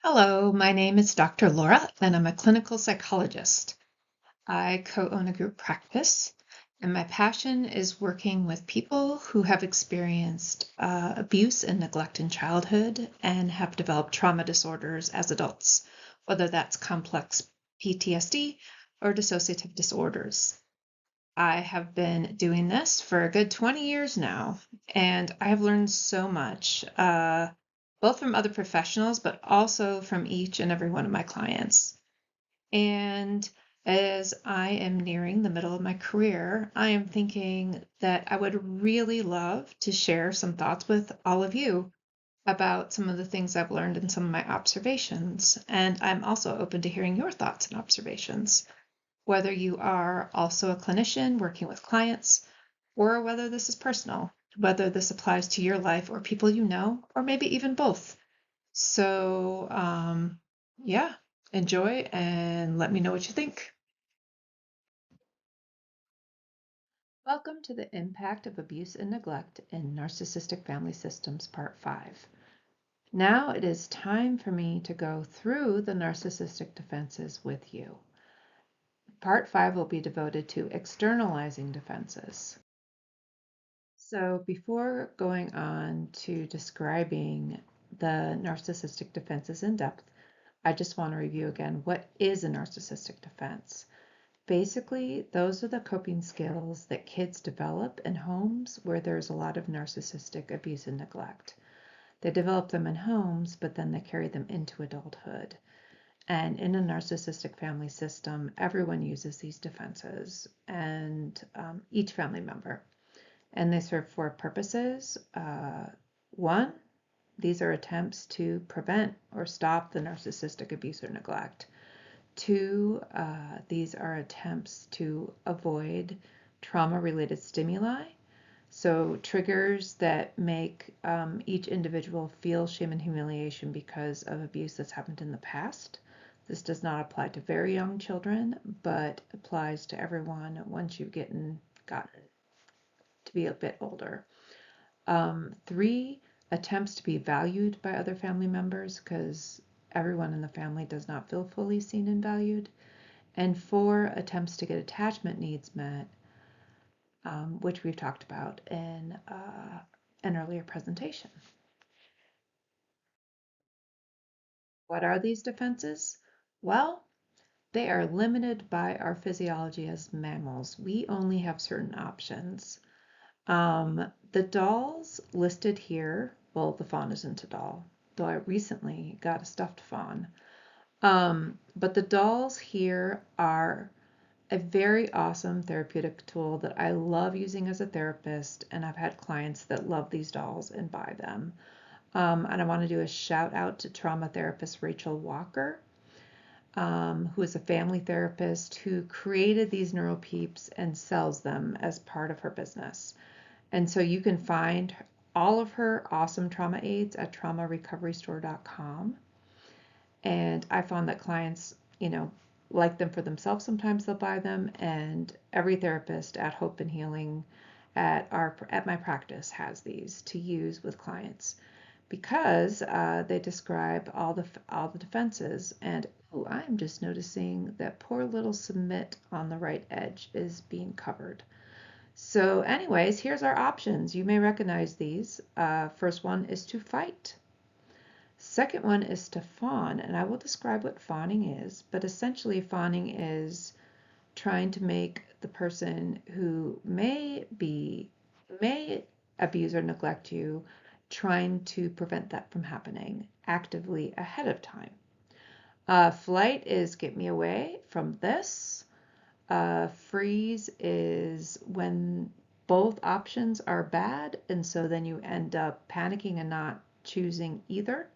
Hello, my name is Dr. Laura, and I'm a clinical psychologist. I co-own a group practice, and my passion is working with people who have experienced abuse and neglect in childhood and have developed trauma disorders as adults, whether that's complex PTSD or dissociative disorders. I have been doing this for a good 20 years now, and I have learned so much, both from other professionals, but also from each and every one of my clients. And as I am nearing the middle of my career, I am thinking that I would really love to share some thoughts with all of you about some of the things I've learned and some of my observations. And I'm also open to hearing your thoughts and observations, whether you are also a clinician working with clients, or whether this is personal, whether this applies to your life or people you know, or maybe even both. So, yeah, enjoy and let me know what you think. Welcome to the Impact of Abuse and Neglect in Narcissistic Family Systems, Part 5. Now it is time for me to go through the narcissistic defenses with you. Part 5 will be devoted to externalizing defenses. So before going on to describing the narcissistic defenses in depth, I just want to review again, what is a narcissistic defense? Basically, those are the coping skills that kids develop in homes where there's a lot of narcissistic abuse and neglect. They develop them in homes, but then they carry them into adulthood. And in a narcissistic family system, everyone uses these defenses, and each family member. And they serve four purposes. One, these are attempts to prevent or stop the narcissistic abuse or neglect. Two, these are attempts to avoid trauma-related stimuli. So triggers that make each individual feel shame and humiliation because of abuse that's happened in the past. This does not apply to very young children, but applies to everyone once you've gotten to be a bit older. 3, attempts to be valued by other family members, because everyone in the family does not feel fully seen and valued. And 4, attempts to get attachment needs met, which we've talked about in an earlier presentation. What are these defenses? Well, they are limited by our physiology as mammals. We only have certain options. The dolls listed here, well, the fawn isn't a doll, though I recently got a stuffed fawn. But the dolls here are a very awesome therapeutic tool that I love using as a therapist, and I've had clients that love these dolls and buy them. And I want to do a shout out to trauma therapist Rachel Walker, who is a family therapist who created these NeuroPeeps and sells them as part of her business. And so you can find all of her awesome trauma aids at traumarecoverystore.com. And I found that clients, like them for themselves. Sometimes they'll buy them, and every therapist at Hope and Healing at my practice has these to use with clients, because they describe all the defenses. And I'm just noticing that poor little submit on the right edge is being covered. So anyways, here's our options. You may recognize these. First one is to fight. Second one is to fawn, and I will describe what fawning is, but essentially fawning is trying to make the person who may abuse or neglect you, trying to prevent that from happening actively ahead of time. Flight is get me away from this. Freeze is when both options are bad, and so then you end up panicking and not choosing either.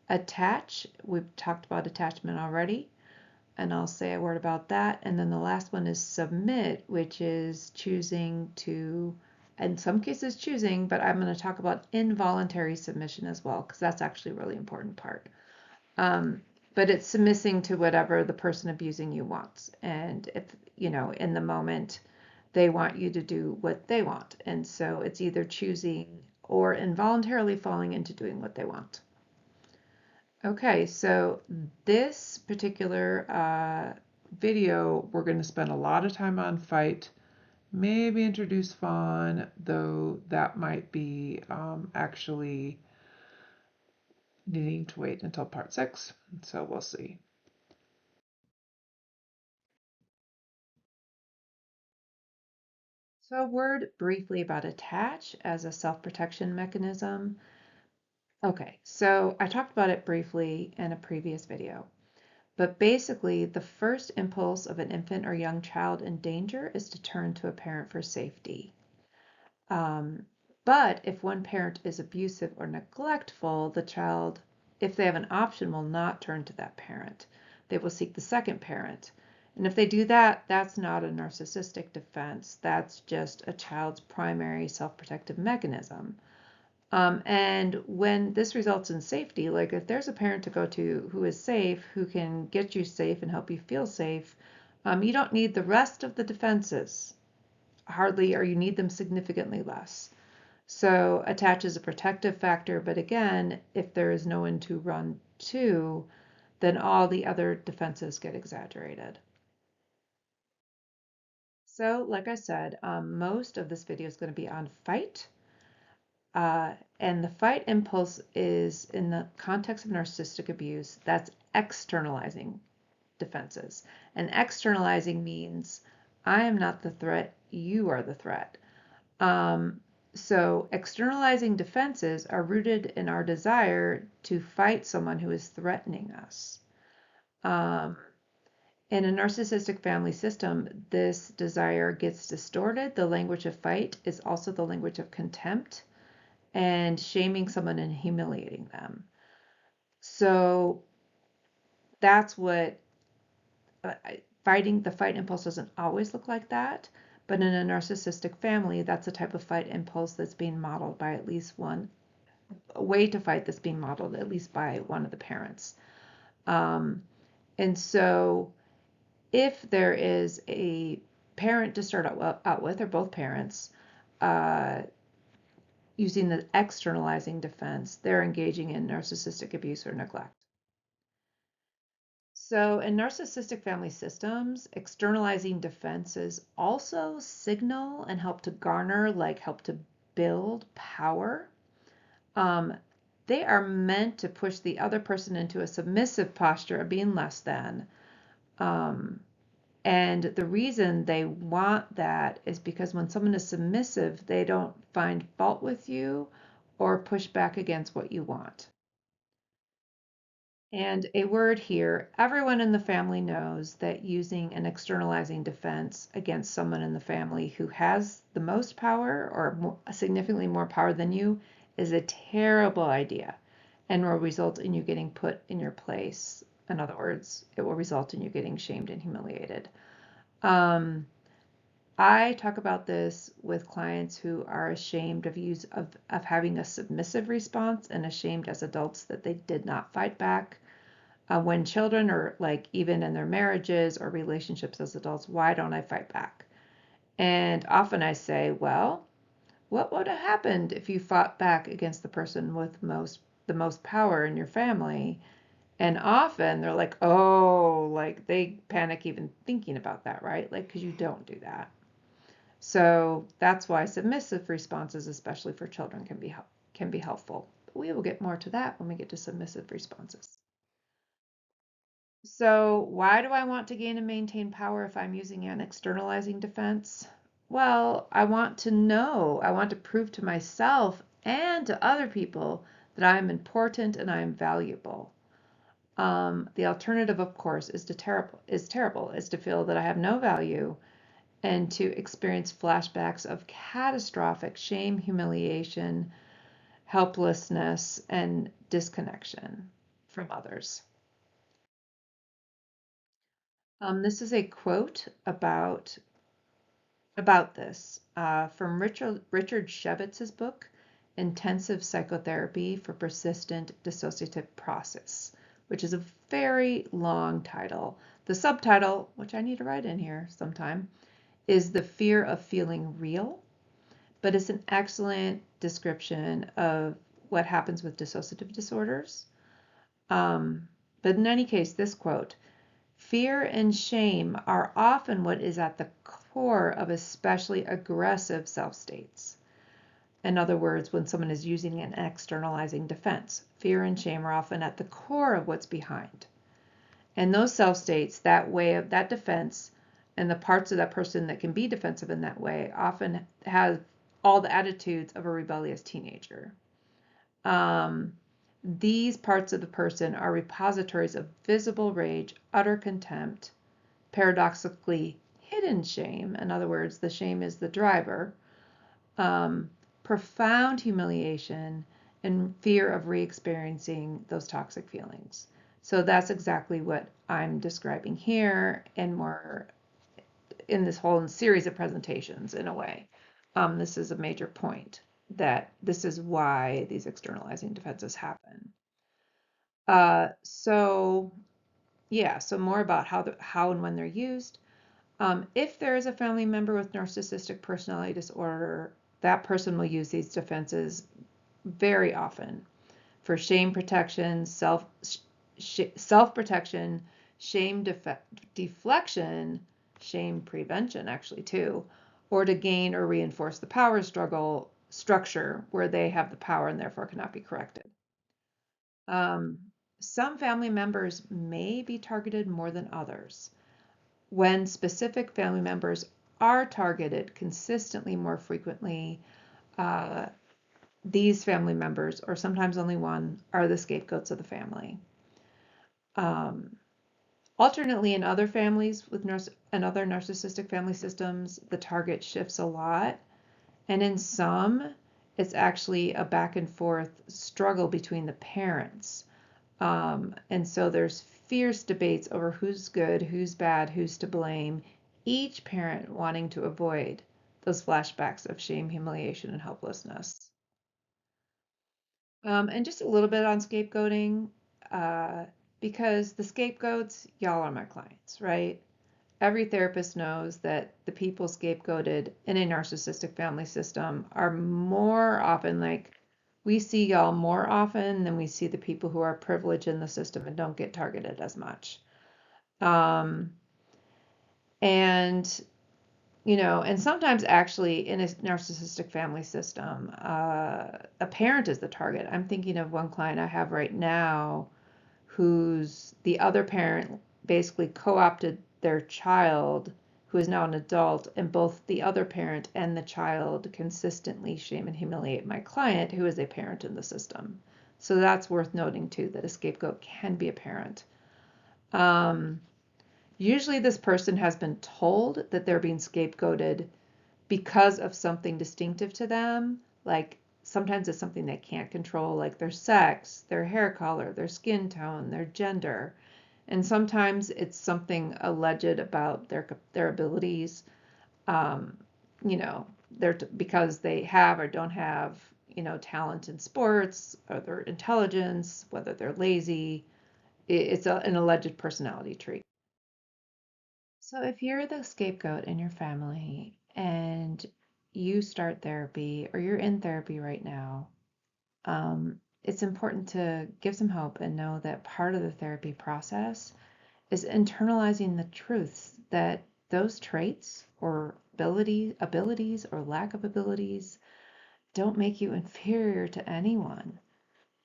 Attach, we've talked about attachment already, and I'll say a word about that. And then the last one is submit, which is choosing to, in some cases choosing, but I'm going to talk about involuntary submission as well, because that's actually a really important part. But it's submitting to whatever the person abusing you wants. And if, in the moment, they want you to do what they want. And so it's either choosing or involuntarily falling into doing what they want. Okay, so this particular video, we're going to spend a lot of time on fight, maybe introduce fawn, though that might be actually needing to wait until part 6, so we'll see. So a word briefly about attach as a self-protection mechanism. Okay, so I talked about it briefly in a previous video, but basically the first impulse of an infant or young child in danger is to turn to a parent for safety. But if one parent is abusive or neglectful, the child, if they have an option, will not turn to that parent. They will seek the second parent. And if they do that, that's not a narcissistic defense. That's just a child's primary self-protective mechanism. And when this results in safety, like if there's a parent to go to who is safe, who can get you safe and help you feel safe, you don't need the rest of the defenses, hardly, or you need them significantly less. So attach is a protective factor, but again, if there is no one to run to, then all the other defenses get exaggerated. So like I said, most of this video is going to be on fight. And the fight impulse is in the context of narcissistic abuse, that's externalizing defenses. And externalizing means I am not the threat, you are the threat. So externalizing defenses are rooted in our desire to fight someone who is threatening us. In a narcissistic family system, this desire gets distorted. The language of fight is also the language of contempt and shaming someone and humiliating them. So that's what the fight impulse doesn't always look like that, but in a narcissistic family, that's a type of fight impulse that's being modeled by at least one, a way to fight that's being modeled at least by one of the parents. And so if there is a parent to start out with, or both parents, using the externalizing defense, they're engaging in narcissistic abuse or neglect. So in narcissistic family systems, externalizing defenses also signal and help to garner, like help to build power. They are meant to push the other person into a submissive posture of being less than. And the reason they want that is because when someone is submissive, they don't find fault with you or push back against what you want. And a word here, everyone in the family knows that using an externalizing defense against someone in the family who has the most power or significantly more power than you is a terrible idea and will result in you getting put in your place. In other words, it will result in you getting shamed and humiliated. I talk about this with clients who are ashamed of having a submissive response and ashamed as adults that they did not fight back. When children are like even in their marriages or relationships as adults, why don't I fight back? And often I say, well, what would have happened if you fought back against the person with the most power in your family? And often they're like, oh, like they panic even thinking about that, right? Like, because you don't do that. So that's why submissive responses, especially for children, can be helpful. But we will get more to that when we get to submissive responses. So why do I want to gain and maintain power if I'm using an externalizing defense? Well, I want to prove to myself and to other people that I'm important and I'm valuable. The alternative, of course, is terrible, is to feel that I have no value and to experience flashbacks of catastrophic shame, humiliation, helplessness, and disconnection from others. This is a quote about this from Richard Chevez's book, Intensive Psychotherapy for Persistent Dissociative Process, which is a very long title. The subtitle, which I need to write in here sometime, is The Fear of Feeling Real, but it's an excellent description of what happens with dissociative disorders. But in any case, this quote, fear and shame are often what is at the core of especially aggressive self-states. In other words, when someone is using an externalizing defense, fear and shame are often at the core of what's behind. And those self-states, that way of that defense, and the parts of that person that can be defensive in that way often have all the attitudes of a rebellious teenager. These parts of the person are repositories of visible rage, utter contempt, paradoxically hidden shame. In other words, the shame is the driver, profound humiliation, and fear of re-experiencing those toxic feelings. So that's exactly what I'm describing here and more in this whole series of presentations in a way. This is a major point that this is why these externalizing defenses happen. So more about how and when they're used. If there is a family member with narcissistic personality disorder, that person will use these defenses very often for shame protection, self-protection, shame deflection, shame prevention actually too, or to gain or reinforce the power structure where they have the power and therefore cannot be corrected. Some family members may be targeted more than others. When specific family members are targeted consistently more frequently, these family members, or sometimes only one, are the scapegoats of the family. Alternately, in other families with other narcissistic family systems, the target shifts a lot. And in some, it's actually a back and forth struggle between the parents. And so there's fierce debates over who's good, who's bad, who's to blame, each parent wanting to avoid those flashbacks of shame, humiliation, and helplessness. And just a little bit on scapegoating, because the scapegoats, y'all are my clients, right? Every therapist knows that the people scapegoated in a narcissistic family system are more often like, we see y'all more often than we see the people who are privileged in the system and don't get targeted as much. And sometimes actually in a narcissistic family system, a parent is the target. I'm thinking of one client I have right now who's the other parent basically co-opted their child, who is now an adult, and both the other parent and the child consistently shame and humiliate my client, who is a parent in the system. So that's worth noting too, that a scapegoat can be a parent. Usually this person has been told that they're being scapegoated because of something distinctive to them, like sometimes it's something they can't control, like their sex, their hair color, their skin tone, their gender. And sometimes it's something alleged about their abilities, because they have or don't have, talent in sports, or their intelligence, whether they're lazy. It's an alleged personality trait. So if you're the scapegoat in your family and you start therapy or you're in therapy right now, it's important to give some hope and know that part of the therapy process is internalizing the truths that those traits or abilities or lack of abilities don't make you inferior to anyone.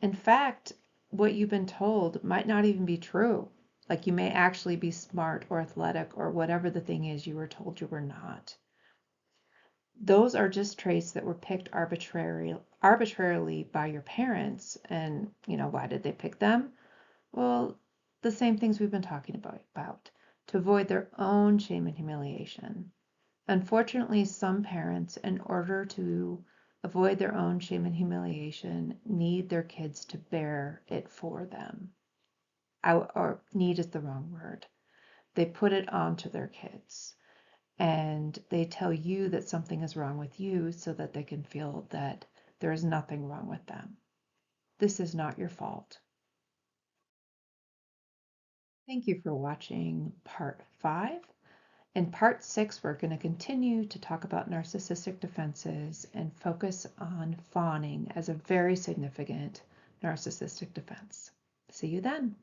In fact, what you've been told might not even be true. Like you may actually be smart or athletic or whatever the thing is you were told you were not. Those are just traits that were picked arbitrarily by your parents. And, why did they pick them? Well, the same things we've been talking about, to avoid their own shame and humiliation. Unfortunately, some parents, in order to avoid their own shame and humiliation, need their kids to bear it for them. Or need is the wrong word. They put it onto their kids. And they tell you that something is wrong with you so that they can feel that there is nothing wrong with them. This is not your fault. Thank you for watching part 5. In part 6, we're going to continue to talk about narcissistic defenses and focus on fawning as a very significant narcissistic defense. See you then.